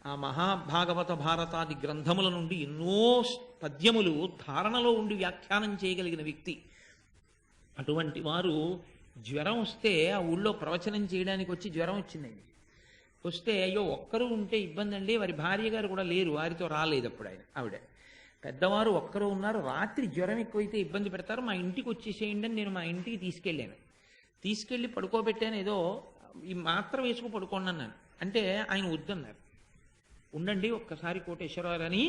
ఆ మహాభాగవత భారతాది గ్రంథముల నుండి ఎన్నో పద్యములు ధారణలో ఉండి వ్యాఖ్యానం చేయగలిగిన వ్యక్తి. అటువంటి వారు జ్వరం వస్తే ఆ ఊళ్ళో ప్రవచనం చేయడానికి వచ్చి జ్వరం వచ్చిందండి. వస్తే అయ్యో ఒక్కరు ఉంటే ఇబ్బంది అండి, వారి భార్య గారు కూడా లేరు, వారితో రాలేదు అప్పుడు ఆవిడ. పెద్దవారు ఒక్కరు ఉన్నారు, రాత్రి జ్వరం ఎక్కువైతే ఇబ్బంది పెడతారు, మా ఇంటికి వచ్చేసేయండి అని నేను మా ఇంటికి తీసుకెళ్ళాను. తీసుకెళ్ళి పడుకోబెట్టాను, ఏదో ఈ మాత్ర వేసుకు పడుకోండి అన్నాను. అంటే ఆయన వద్దన్నారు. ఉండండి ఒక్కసారి కోటేశ్వరరావు అని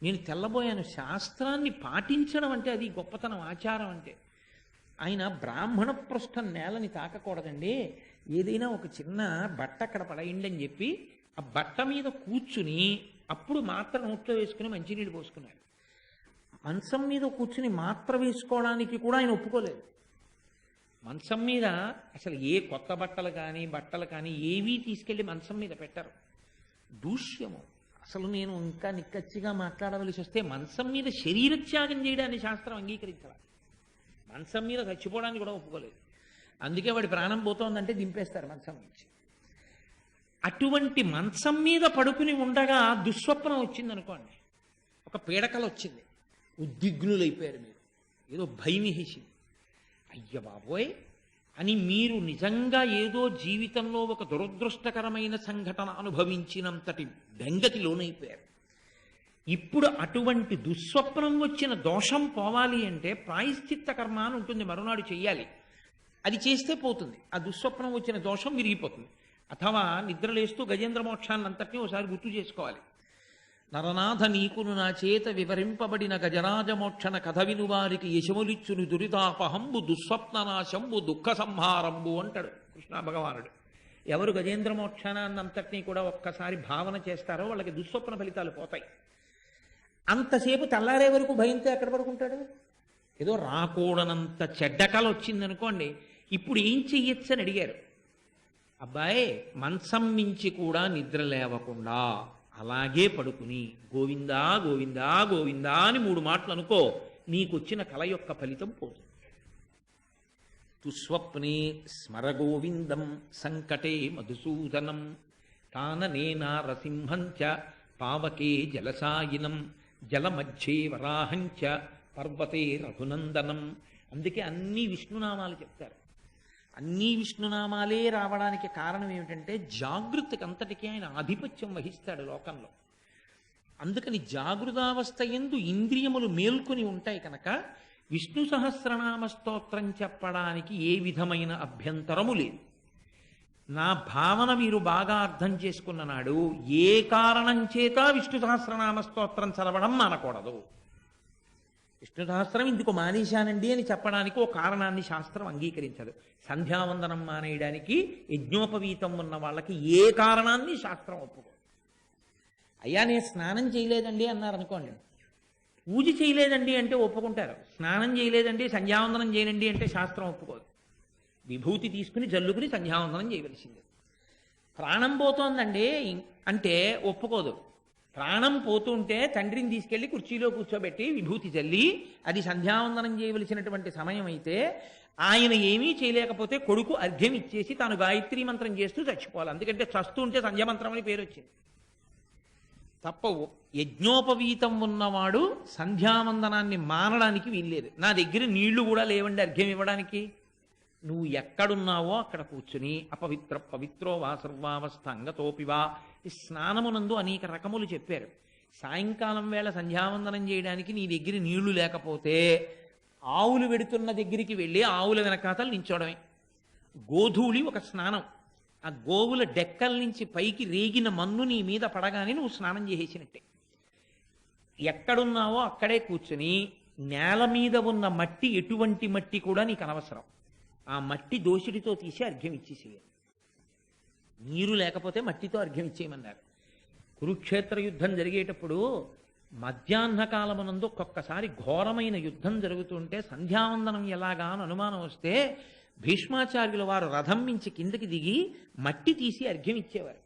నేను తెల్లబోయాను. శాస్త్రాన్ని పాటించడం అంటే అది గొప్పతనం, ఆచారం అంటే. ఆయన బ్రాహ్మణ పృష్ఠం నేలని తాకకూడదండి, ఏదైనా ఒక చిన్న బట్ట అక్కడ పడేయండి అని చెప్పి ఆ బట్ట మీద కూర్చుని అప్పుడు మాత్ర నోట్లో వేసుకుని మంచినీళ్ళు పోసుకున్నారు. మంచం మీద కూర్చుని మాత్ర వేసుకోవడానికి కూడా ఆయన ఒప్పుకోలేదు. మంచం మీద అసలు ఏ కొత్త బట్టలు కానీ ఏవీ తీసుకెళ్ళి మంచం మీద పెట్టరు. దూష్యము. అసలు నేను ఇంకా నిక్కచ్చిగా మాట్లాడవలసి వస్తే మంచం మీద శరీర త్యాగం చేయడాన్ని శాస్త్రం అంగీకరించాలి. మంచం మీద చచ్చిపోవడానికి కూడా ఒప్పుకోలేదు. అందుకే వాడి ప్రాణం పోతోందంటే దింపేస్తారు మంచం నుంచి. అటువంటి మంచం మీద పడుకుని ఉండగా దుస్వప్నం వచ్చిందనుకోండి, ఒక పీడకలు వచ్చింది, ఉద్విగ్నులైపోయారు, మీరు ఏదో భయం వేసింది. అయ్య బాబోయ్ అని మీరు నిజంగా ఏదో జీవితంలో ఒక దురదృష్టకరమైన సంఘటన అనుభవించినంతటి బెంగకి లోనైపోయారు. ఇప్పుడు అటువంటి దుస్వప్నం వచ్చిన దోషం పోవాలి అంటే ప్రాయశ్చిత్త కర్మ అని ఉంటుంది, మరునాడు చెయ్యాలి. అది చేస్తే పోతుంది, ఆ దుస్వప్నం వచ్చిన దోషం విరిగిపోతుంది. అథవా నిద్రలేస్తూ గజేంద్ర మోక్షాన్ని అంతటినీ ఒకసారి గుర్తు చేసుకోవాలి. నరనాథ నీకును నా చేత వివరింపబడిన గజరాజమోక్షణ కథ వినువారికి యశములిచ్చును దురితాపహంబు దుస్వప్ననాశంబు దుఃఖ సంహారంబు అంటాడు కృష్ణ భగవానుడు. ఎవరు గజేంద్ర మోక్షణాన్నంతటినీ కూడా ఒక్కసారి భావన చేస్తారో వాళ్ళకి దుస్వప్న ఫలితాలు పోతాయి. అంతసేపు తెల్లారే వరకు భయంతో ఎక్కడ పడుకుంటాడు? ఏదో రాకూడనంత చెడ్డకల వచ్చిందనుకోండి, ఇప్పుడు ఏం చెయ్యొచ్చు అని అడిగారు. అబ్బాయి మంచం నుంచి కూడా నిద్ర లేవకుండా అలాగే పడుకుని గోవిందా గోవిందా గోవిందా అని 3 మాటలు అనుకో, నీకొచ్చిన కల యొక్క ఫలితం పోతుంది. తుస్వప్నే స్మర గోవిందం సంకటే మధుసూదనం కాననే నారసింహంచ పావకే జలసాయినం జలమధ్యే వరాహంచ పర్వతే రఘునందనం. అందుకే అన్ని విష్ణునామాలు చెప్తారు. అన్ని విష్ణునామాలే రావడానికి కారణం ఏమిటంటే జాగృతికి అంతటికీ ఆయన ఆధిపత్యం వహిస్తాడు లోకంలో. అందుకని జాగృతావస్థ యందు ఇంద్రియములు మేల్కొని ఉంటాయి కనుక విష్ణు సహస్రనామ స్తోత్రం చెప్పడానికి ఏ విధమైన అభ్యంతరము లేదు. నా భావన మీరు బాగా అర్థం చేసుకున్న నాడు ఏ కారణం చేత విష్ణు సహస్రనామ స్తోత్రం చదవడం మానకూడదు. విష్ణు సహస్రం ఇందుకు మానేశానండి అని చెప్పడానికి ఓ కారణాన్ని శాస్త్రం అంగీకరించదు. సంధ్యావందనం మానేయడానికి యజ్ఞోపవీతం ఉన్న వాళ్ళకి ఏ కారణాన్ని శాస్త్రం ఒప్పుకోదు. అయ్యా నేను స్నానం చేయలేదండి అన్నారనుకోండి, పూజ చేయలేదండి అంటే ఒప్పుకుంటారు. స్నానం చేయలేదండి సంధ్యావందనం చేయనండి అంటే శాస్త్రం ఒప్పుకోదు. విభూతి తీసుకుని జల్లుకుని సంధ్యావందనం చేయవలసిందే. ప్రాణం పోతోందండి అంటే ఒప్పుకోదు. ప్రాణం పోతుంటే తండ్రిని తీసుకెళ్లి కుర్చీలో కూర్చోబెట్టి విభూతి జల్లి అది సంధ్యావందనం చేయవలసినటువంటి సమయం అయితే ఆయన ఏమీ చేయలేకపోతే కొడుకు అర్ఘ్యం ఇచ్చేసి తాను గాయత్రీ మంత్రం చేస్తూ చచ్చిపోవాలి. ఎందుకంటే చస్తూ ఉంటే సంధ్యామంత్రం అని పేరు వచ్చింది తప్ప యజ్ఞోపవీతం ఉన్నవాడు సంధ్యావందనాన్ని మానడానికి వీల్లేదు. నా దగ్గర నీళ్లు కూడా లేవండి అర్ఘ్యం ఇవ్వడానికి. నువ్వు ఎక్కడున్నావో అక్కడ కూర్చుని అపవిత్ర పవిత్రో వా సర్వావస్థంగతోపివా. ఈ స్నానమునందు అనేక రకములు చెప్పారు. సాయంకాలం వేళ సంధ్యావందనం చేయడానికి నీ దగ్గర నీళ్లు లేకపోతే ఆవులు వెడుతున్న దగ్గరికి వెళ్ళి ఆవుల వెనకాతలు నించోడమే. గోధూళి ఒక స్నానం. ఆ గోవుల డెక్కల నుంచి పైకి రేగిన మన్ను నీ మీద పడగానే నువ్వు స్నానం చేసేసినట్టే. ఎక్కడున్నావో అక్కడే కూర్చుని నేల మీద ఉన్న మట్టి ఎటువంటి మట్టి కూడా నీకు అనవసరం. ఆ మట్టి దోషుడితో తీసి అర్ఘ్యం ఇచ్చేసేయాలి. నీరు లేకపోతే మట్టితో అర్ఘ్యం ఇచ్చేయమన్నారు. కురుక్షేత్ర యుద్ధం జరిగేటప్పుడు మధ్యాహ్న కాలమునందు ఒక్కొక్కసారి ఘోరమైన యుద్ధం జరుగుతుంటే సంధ్యావందనం ఎలాగా అని అనుమానం వస్తే భీష్మాచార్యుల వారు రథం నుంచి కిందకి దిగి మట్టి తీసి అర్ఘ్యం ఇచ్చేవారు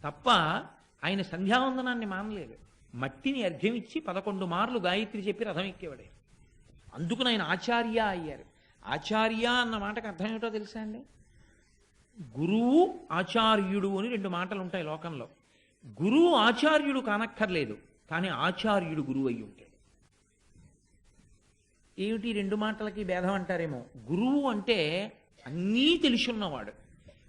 తప్ప ఆయన సంధ్యావందనాన్ని మానలేదు. మట్టిని అర్ఘ్యం ఇచ్చి 11 మార్లు గాయత్రి చెప్పి రథం ఎక్కేవాడే. అందుకు ఆయన ఆచార్య అయ్యారు. ఆచార్య అన్న మాటకు అర్థం ఏమిటో తెలుసా అండి? గురువు ఆచార్యుడు అని 2 మాటలు ఉంటాయి లోకంలో. గురువు ఆచార్యుడు కానక్కర్లేదు, కానీ ఆచార్యుడు గురువు అయి ఉంటాడు. ఏమిటి రెండు మాటలకి భేదం అంటారేమో. గురువు అంటే అన్నీ తెలుసున్నవాడు.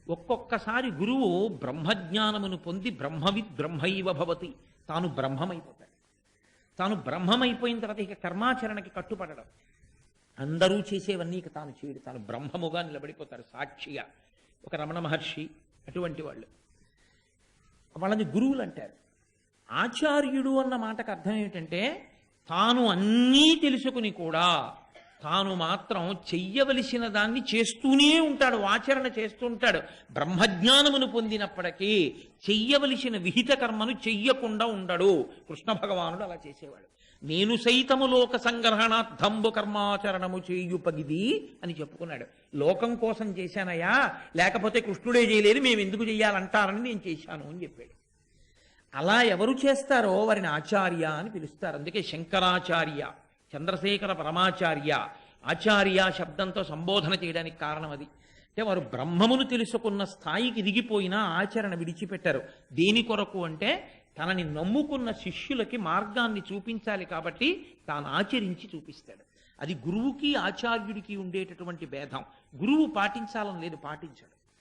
ఒక్కొక్కసారి గురువు బ్రహ్మజ్ఞానమును పొంది బ్రహ్మవిద్ బ్రహ్మైవ భవతి, తాను బ్రహ్మమైపోతాడు. తాను బ్రహ్మమైపోయిన తర్వాత ఇక కర్మాచరణకి కట్టుపడడం, అందరూ చేసేవన్నీ ఇక తాను చేయడు, తాను బ్రహ్మముగా నిలబడిపోతారు సాక్షిగా. ఒక రమణ మహర్షి అటువంటి వాళ్ళు, వాళ్ళని గురువులు అంటారు. ఆచార్యుడు అన్న మాటకు అర్థం ఏమిటంటే తాను అన్నీ తెలుసుకుని కూడా తాను మాత్రం చెయ్యవలసిన దాన్ని చేస్తూనే ఉంటాడు, ఆచరణ చేస్తూ ఉంటాడు. బ్రహ్మజ్ఞానమును పొందినప్పటికీ చెయ్యవలసిన విహిత కర్మను చెయ్యకుండా ఉండడు. కృష్ణ భగవానుడు అలా చేసేవాడు. నేను సైతము లోక సంగ్రహణార్థంబు కర్మాచరణము చేయుపగిది అని చెప్పుకున్నాడు. లోకం కోసం చేశానయ్యా, లేకపోతే కృష్ణుడే చేయలేదు, మేము ఎందుకు చెయ్యాలంటారని నేను చేశాను అని చెప్పాడు. అలా ఎవరు చేస్తారో వారిని ఆచార్య అని పిలుస్తారు. అందుకే శంకరాచార్య, చంద్రశేఖర పరమాచార్య, ఆచార్య శబ్దంతో సంబోధన చేయడానికి కారణం అది. అంటే వారు బ్రహ్మమును తెలుసుకున్న స్థాయికి దిగిపోయినా ఆచరణ విడిచిపెట్టారు. దేని కొరకు అంటే తనని నమ్ముకున్న శిష్యులకి మార్గాన్ని చూపించాలి కాబట్టి తాను ఆచరించి చూపిస్తాడు. అది గురువుకి ఆచార్యుడికి ఉండేటటువంటి భేదం. గురువు పాటించాలని లేదు, పాటించాడు.